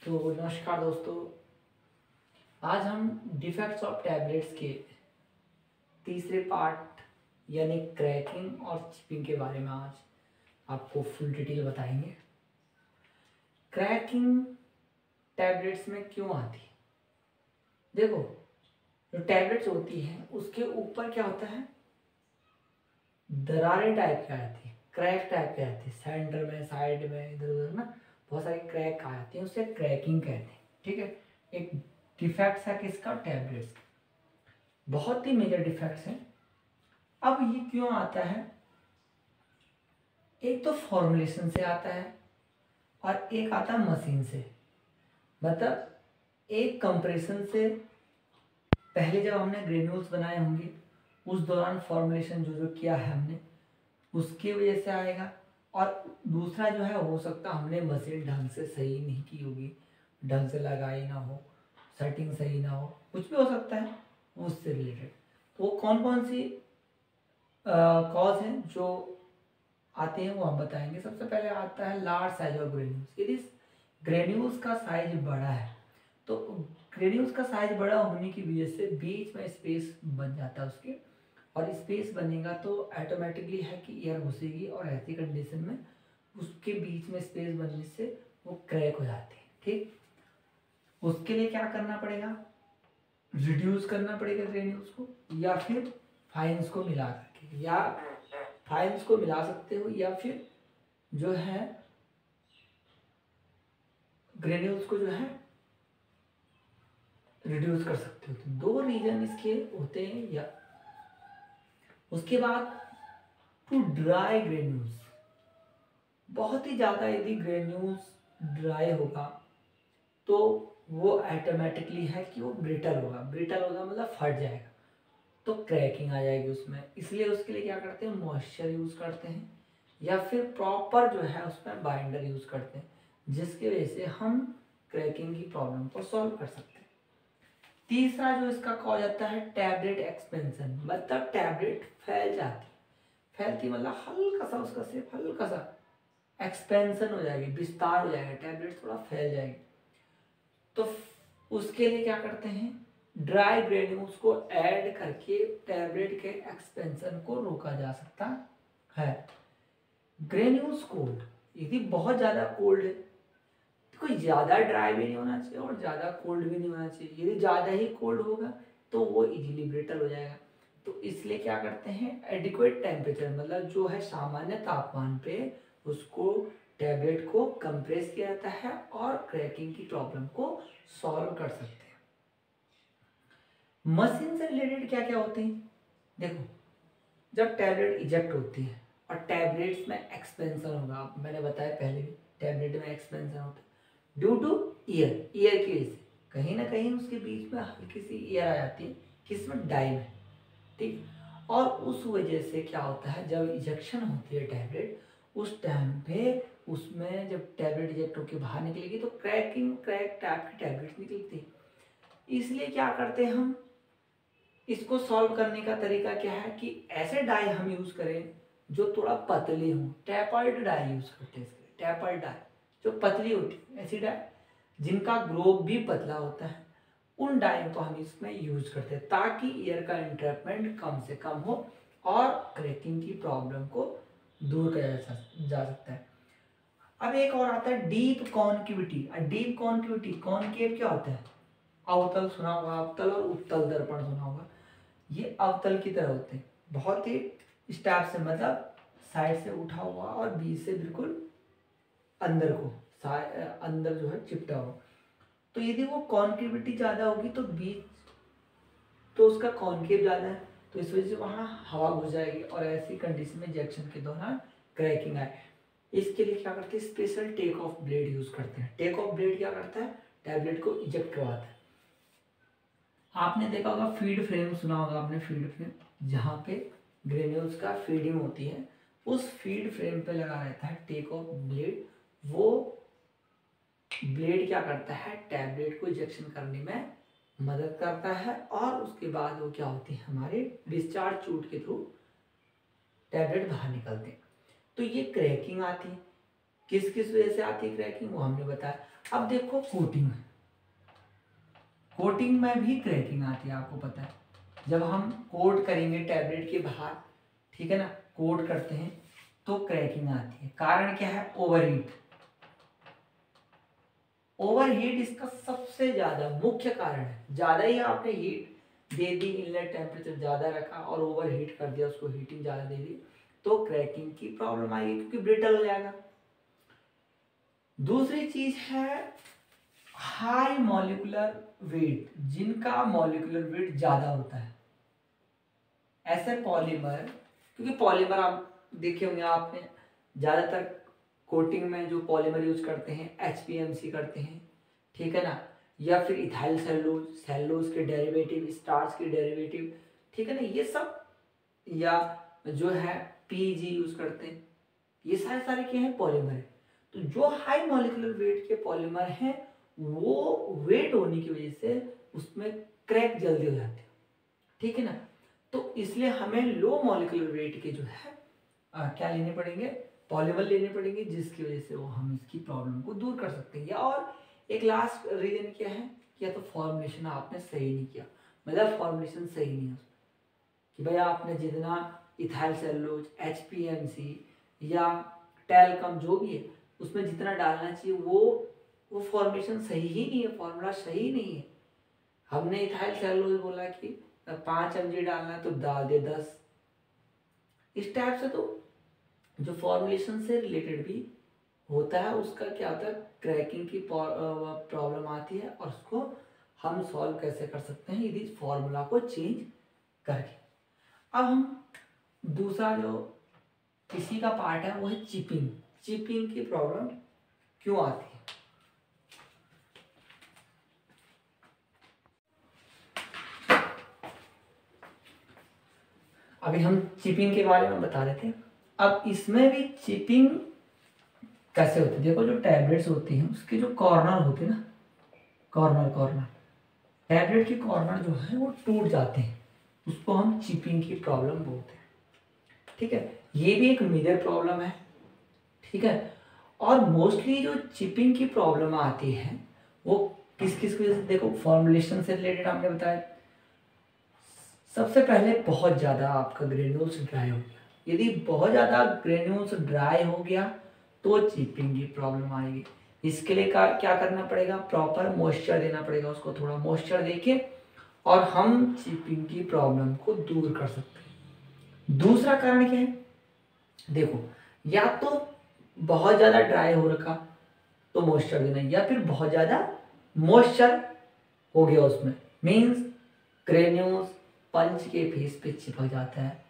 तो नमस्कार दोस्तों, आज हम डिफेक्ट्स ऑफ टैबलेट्स के तीसरे पार्ट यानी क्रैकिंग और चिपिंग के बारे में आज आपको फुल डिटेल बताएंगे। क्रैकिंग टैबलेट्स में क्यों आती है? देखो, जो टैबलेट्स होती हैं उसके ऊपर क्या होता है, दरारें टाइप की आती है, क्रैक टाइप की आती है, सेंटर में, साइड में, इधर उधर ना बहुत सारी क्रैक आ जाती है, उसे क्रैकिंग कहते हैं। ठीक है, एक डिफेक्ट्स है किसका? टैबलेट्स का। बहुत ही मेजर डिफेक्ट्स हैं। अब ये क्यों आता है? एक तो फॉर्मुलेशन से आता है और एक आता है मशीन से। मतलब एक कंप्रेशन से पहले जब हमने ग्रेन्यूल्स बनाए होंगे उस दौरान फॉर्मुलेशन जो जो किया है हमने उसकी वजह से आएगा, और दूसरा जो है हो सकता हमने मशीन ढंग से सही नहीं की होगी, ढंग से लगाई ना हो, सेटिंग सही ना हो, कुछ भी हो सकता है उससे रिलेटेड। तो वो कौन कौन सी कॉज हैं जो आते हैं वो हम बताएंगे। सबसे पहले आता है लार्ज साइज ऑफ ग्रेन्यूल्स। यदि ग्रेन्यूल्स का साइज बड़ा है तो ग्रेन्यूल्स का साइज बड़ा होने की वजह से बीच में स्पेस बन जाता है उसके, और स्पेस बनेगा तो ऑटोमेटिकली है कि एयर घुसेगी, और ऐसी कंडीशन में उसके बीच में स्पेस बनने से वो क्रैक हो जाते हैं। ठीक, उसके लिए क्या करना पड़ेगा? रिड्यूस करना पड़ेगा ग्रेन्यूल्स को, या फिर फाइन्स को मिला करके, या फाइल्स को मिला सकते हो, या फिर जो है ग्रेन्यूल्स को जो है रिड्यूस कर सकते हो। तो दो रीजन इसके होते हैं। या उसके बाद टू ड्राई ग्रेन्यूल्स, बहुत ही ज़्यादा यदि ग्रेन्यूल्स ड्राई होगा तो वो ऑटोमेटिकली है कि वो ब्रिटल होगा। ब्रिटल होगा मतलब फट जाएगा, तो क्रैकिंग आ जाएगी उसमें। इसलिए उसके लिए क्या करते हैं, मॉइस्चर यूज़ करते हैं, या फिर प्रॉपर जो है उसमें बाइंडर यूज़ करते हैं, जिसकी वजह से हम क्रैकिंग की प्रॉब्लम को सॉल्व कर सकते हैं। तीसरा जो इसका कॉज आता है टैबलेट एक्सपेंशन, मतलब टैबलेट फैल जाती, फैलती मतलब हल्का सा उसका सिर्फ हल्का सा एक्सपेंशन हो जाएगी, विस्तार हो जाएगा, टैबलेट थोड़ा फैल जाएगी। तो उसके लिए क्या करते हैं, ड्राई ग्रेन्यूल्स को ऐड करके टैबलेट के एक्सपेंशन को रोका जा सकता है। ग्रेन्यूल्स कोल्ड, यदि बहुत ज़्यादा कोल्ड है तो कोई ज़्यादा ड्राई भी नहीं होना चाहिए और ज़्यादा कोल्ड भी नहीं होना चाहिए। यदि ज़्यादा ही कोल्ड होगा तो वो इजीली ब्रिटल हो जाएगा। तो इसलिए क्या करते हैं, एडिक्वेट टेम्परेचर मतलब जो है सामान्य तापमान पे उसको टैबलेट को कंप्रेस किया जाता है और क्रैकिंग की प्रॉब्लम को सॉल्व कर सकते हैं। मशीन से रिलेटेड क्या क्या होते हैं? देखो, जब टैबलेट इजेक्ट होती है और टैबलेट्स में एक्सपेंशन होगा, मैंने बताया पहले भी टैबलेट में एक्सपेंशन होता है ड्यू टू ईयर की वजह से कहीं ना कहीं उसके बीच में हल्की सी एयर आ जाती है, किसमें? डाई में। ठीक, और उस वजह से क्या होता है, जब इजेक्शन होती है टैबलेट उस टाइम पे उसमें जब टैबलेट इजेक्ट होकर बाहर निकलेगी तो क्रैक टाइप की टैबलेट निकलती है। इसलिए क्या करते हैं हम, इसको सॉल्व करने का तरीका क्या है कि ऐसे डाई हम यूज करें जो थोड़ा पतली हो। टैपर्ड डाई यूज करते हैं इसके लिए, टैपर्ड डाई जो पतली होती है, ऐसी डाई जिनका ग्रोव भी पतला होता है, उन डाई को हम इसमें यूज करते हैं ताकि एयर का इंट्रैपमेंट कम से कम हो और क्रैकिंग की प्रॉब्लम को दूर किया जा सकता है। अब एक और आता है deep concavity. Deep concavity, concave क्या होता है? अवतल सुना होगा, अवतल और उत्तल दर्पण सुना होगा। ये अवतल की तरह होते हैं, बहुत ही स्टैप से, मतलब साइड से उठा हुआ और बीच से बिल्कुल अंदर को अंदर जो है चिपटा हुआ। तो यदि वो कॉन्केविटी ज़्यादा होगी तो बीच तो उसका कॉन्केव ज़्यादा है, तो इस वजह से वहाँ हवा घुस जाएगी और ऐसी कंडीशन में इंजेक्शन के दौरान क्रैकिंग आए। इसके लिए क्या करते हैं, special take off blade use करते हैं। टेक ऑफ ब्लेड क्या करता है, टैबलेट को इजेक्ट करवाता है। आपने देखा होगा फीड फ्रेम, सुना होगा आपने फीड फ्रेम, जहाँ पे ग्रेन्यूल्स का फीडिंग होती है, उस फीड फ्रेम पे लगा रहता है टेक ऑफ ब्लेड। वो ब्लेड क्या करता है, टैबलेट को इंजेक्शन करने में मदद करता है, और उसके बाद वो क्या होती है, हमारे डिस्चार्ज चूट के थ्रू टैबलेट बाहर निकलते हैं। तो ये क्रैकिंग आती है। किस किस वजह से आती है क्रैकिंग, वो हमने बताया। अब देखो कोटिंग, कोटिंग में भी क्रैकिंग आती है, आपको पता है। जब हम कोट करेंगे टैबलेट के बाहर, ठीक है ना, कोट करते हैं तो क्रैकिंग आती है। कारण क्या है, ओवरहीट। ओवरहीट इसका सबसे ज्यादा मुख्य कारण है। ज्यादा ही आपने हीट दे दी, इनलेट टेम्परेचर ज्यादा रखा और ओवरहीट कर दिया, उसको हीटिंग ज्यादा दे दी, तो क्रैकिंग की प्रॉब्लम आएगी, क्योंकि ब्रिटल हो जाएगा। दूसरी चीज है हाई मॉलिक्यूलर वेट, जिनका मॉलिक्यूलर वेट ज्यादा होता है, ऐसे पॉलीमर। क्योंकि पॉलीमर आप देखे होंगे आपने, ज्यादातर कोटिंग में जो पॉलीमर यूज करते हैं HPMC करते हैं, ठीक है ना, या फिर इथाइल सेलुलोज, सेलुलोज के डेरिवेटिव, स्टार्च के डेरिवेटिव, ठीक है ना, ये सब, या जो है PEG यूज करते हैं, ये सारे सारे क्या है, पॉलीमर है। तो जो हाई मॉलिक्यूलर वेट के पॉलीमर हैं, वो वेट होने की वजह से उसमें क्रैक जल्दी हो जाते हैं, ठीक है ना। तो इसलिए हमें लो मॉलिक्यूलर वेट के जो है क्या लेने पड़ेंगे, पॉलीमर लेने पड़ेंगे, जिसकी वजह से वो हम इसकी प्रॉब्लम को दूर कर सकते हैं। या और एक लास्ट रीजन क्या है, या तो फॉर्मुलेशन आपने सही नहीं किया, मतलब फॉर्मुलेशन सही नहीं है कि भाई आपने जितना इथाइल सेलुलोज, HPMC या टैल्कम जो भी है, उसमें जितना डालना चाहिए वो फॉर्मुलेशन सही ही नहीं है, फॉर्मूला सही नहीं है। हमने इथाइल सेलुलोज बोला कि 5 mg डालना है तो डाल दे 10। इस टाइप से तो जो फॉर्मुलेशन से रिलेटेड भी होता है, उसका क्या होता है, क्रैकिंग की प्रॉब्लम आती है, और उसको हम सॉल्व कैसे कर सकते हैं, यदि फॉर्मूला को चेंज करके। अब हम दूसरा जो इसी का पार्ट है वो है चिपिंग। चिपिंग की प्रॉब्लम क्यों आती है, अभी हम चिपिंग के बारे में बता रहे थे। अब इसमें भी चिपिंग कैसे होती है, देखो जो टैबलेट्स होती हैं उसके जो कॉर्नर होते हैं ना, कॉर्नर टैबलेट के कॉर्नर जो है वो टूट जाते हैं, उसको हम चिपिंग की प्रॉब्लम बोलते हैं, ठीक है। ये भी एक मेजर प्रॉब्लम है, ठीक है। और मोस्टली जो चिपिंग की प्रॉब्लम आती है वो किस किस वजह से, देखो फॉर्मुलेशन से रिलेटेड हमने बताया। सबसे पहले बहुत ज़्यादा आपका ग्रेन्यूल्स ड्राई हो गया, यदि बहुत ज़्यादा ग्रेन्यूल्स ड्राई हो गया तो चिपिंग की प्रॉब्लम आएगी। इसके लिए क्या करना पड़ेगा, प्रॉपर मॉइस्चर देना पड़ेगा, उसको थोड़ा मॉइस्चर देके, और हम चिपिंग की प्रॉब्लम को दूर कर सकते हैं। दूसरा कारण क्या है, देखो या तो बहुत ज़्यादा ड्राई हो रखा तो मॉइस्चर देना, या फिर बहुत ज़्यादा मॉइस्चर हो गया उसमें, मीन्स ग्रेन्यूल्स पंच के फेस पे चिपक जाता है।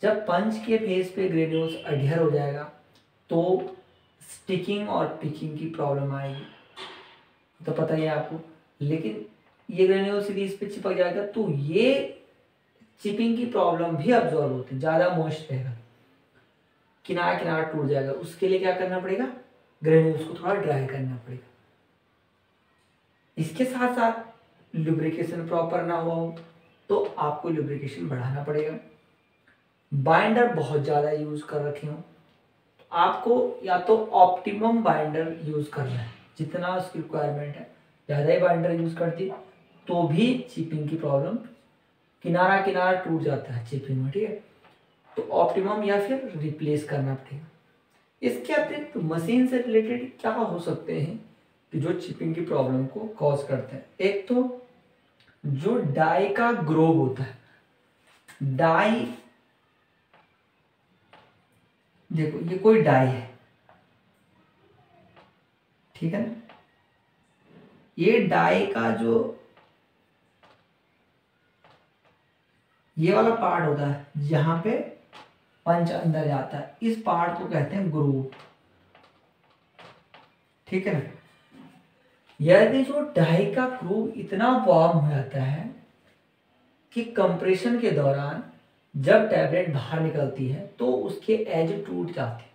जब पंच के फेस पे ग्रेन्यूल्स अडहियर हो जाएगा तो स्टिकिंग और पिकिंग की प्रॉब्लम आएगी, तो पता ही है आपको। लेकिन ये ग्रेन्यूल्स यदि इस पे चिपक जाएगा तो ये चिपिंग की प्रॉब्लम भी अब्जॉर्ब होती है, ज़्यादा मॉइस्ट रहेगा, किनारा किनारा टूट जाएगा। उसके लिए क्या करना पड़ेगा, ग्रेन्यूल्स को थोड़ा ड्राई करना पड़ेगा। इसके साथ साथ लुब्रिकेशन प्रॉपर ना हुआ हो तो आपको लुब्रिकेशन बढ़ाना पड़ेगा। बाइंडर बहुत ज़्यादा यूज कर रखे हो, आपको या तो ऑप्टिमम बाइंडर यूज करना है, जितना उसकी रिक्वायरमेंट है। ज़्यादा ही बाइंडर यूज कर दी तो भी चिपिंग की प्रॉब्लम, किनारा किनारा टूट जाता है चिपिंग में, ठीक है। तो ऑप्टिमम या फिर रिप्लेस करना पड़ेगा। इसके अतिरिक्त मशीन से रिलेटेड क्या हो सकते हैं कि जो चिपिंग की प्रॉब्लम को कॉज करते हैं। एक तो जो डाई का ग्रोव होता है, डाई, देखो ये कोई डाई है, ठीक है ना, ये डाई का जो ये वाला पार्ट होता है जहां पे पंच अंदर जाता है, इस पार्ट को कहते हैं ग्रूव, ठीक है ना। यदि जो डाई का ग्रूव इतना वार्म हो जाता है कि कंप्रेशन के दौरान जब टैबलेट बाहर निकलती है तो उसके एज टूट जाते हैं,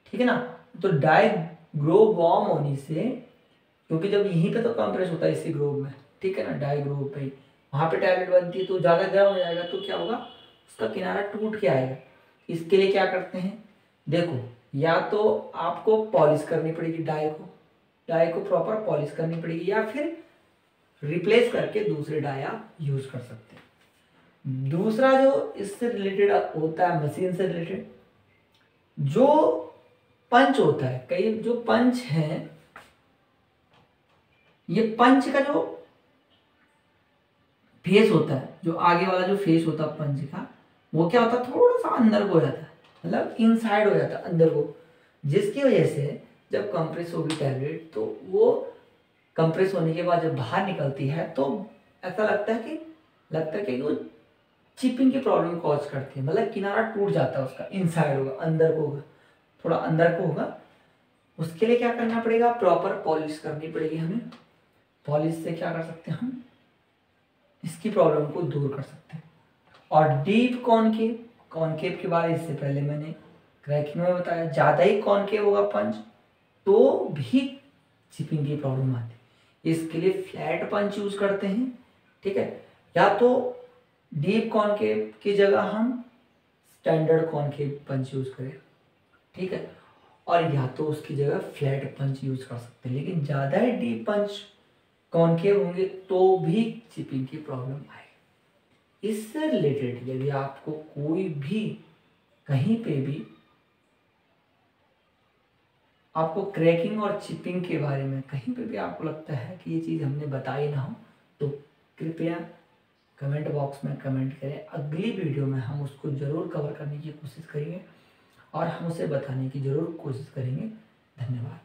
ठीक है ना। तो डाई ग्रोव वार्म होने से, क्योंकि जब यहीं पे तो कंप्रेस होता है इसी ग्रोव में, ठीक है ना, डाई ग्रोव पे ही वहां पे टैबलेट बनती है, तो ज़्यादा गर्म हो जाएगा तो क्या होगा, उसका किनारा टूट के आएगा। इसके लिए क्या करते हैं, देखो या तो आपको पॉलिश करनी पड़ेगी डाई को प्रॉपर पॉलिश करनी पड़ेगी, या फिर रिप्लेस करके दूसरे डाई आप यूज कर सकते हैं। दूसरा जो इससे रिलेटेड होता है, मशीन से रिलेटेड जो पंच होता है, कई जो पंच हैं, ये पंच का जो फेस होता है, जो आगे वाला जो फेस होता है पंच का, वो क्या होता है, थोड़ा सा अंदर को हो जाता है, मतलब इनसाइड हो जाता है अंदर को, जिसकी वजह से जब कंप्रेस होगी टैबलेट तो वो कंप्रेस होने के बाद जब बाहर निकलती है तो ऐसा लगता है कि वो चिपिंग की प्रॉब्लम कॉज करती है, मतलब किनारा टूट जाता है उसका, इनसाइड होगा, अंदर को होगा, थोड़ा अंदर को होगा। उसके लिए क्या करना पड़ेगा, प्रॉपर पॉलिश करनी पड़ेगी हमें। पॉलिश से क्या कर सकते हैं हम, इसकी प्रॉब्लम को दूर कर सकते हैं। और डीप कॉनकेव के बारे इससे पहले मैंने क्रैकिंग में बताया, ज़्यादा ही कॉनकेव होगा पंच तो भी चिपिंग की प्रॉब्लम आती है। इसके लिए फ्लैट पंच यूज करते हैं, ठीक है, या तो डीप कॉनकेव की जगह हम स्टैंडर्ड कॉनकेव पंच यूज करें, ठीक है, और या तो उसकी जगह फ्लैट पंच यूज कर सकते हैं। लेकिन ज़्यादा ही डीप पंच कॉनकेव होंगे तो भी चिपिंग की प्रॉब्लम आएगी। इससे रिलेटेड यदि आपको कोई भी कहीं पे भी आपको क्रैकिंग और चिपिंग के बारे में कहीं पे भी आपको लगता है कि ये चीज़ हमने बताई ना हो, तो कृपया कमेंट बॉक्स में कमेंट करें। अगली वीडियो में हम उसको ज़रूर कवर करने की कोशिश करेंगे और हम उसे बताने की ज़रूर कोशिश करेंगे। धन्यवाद।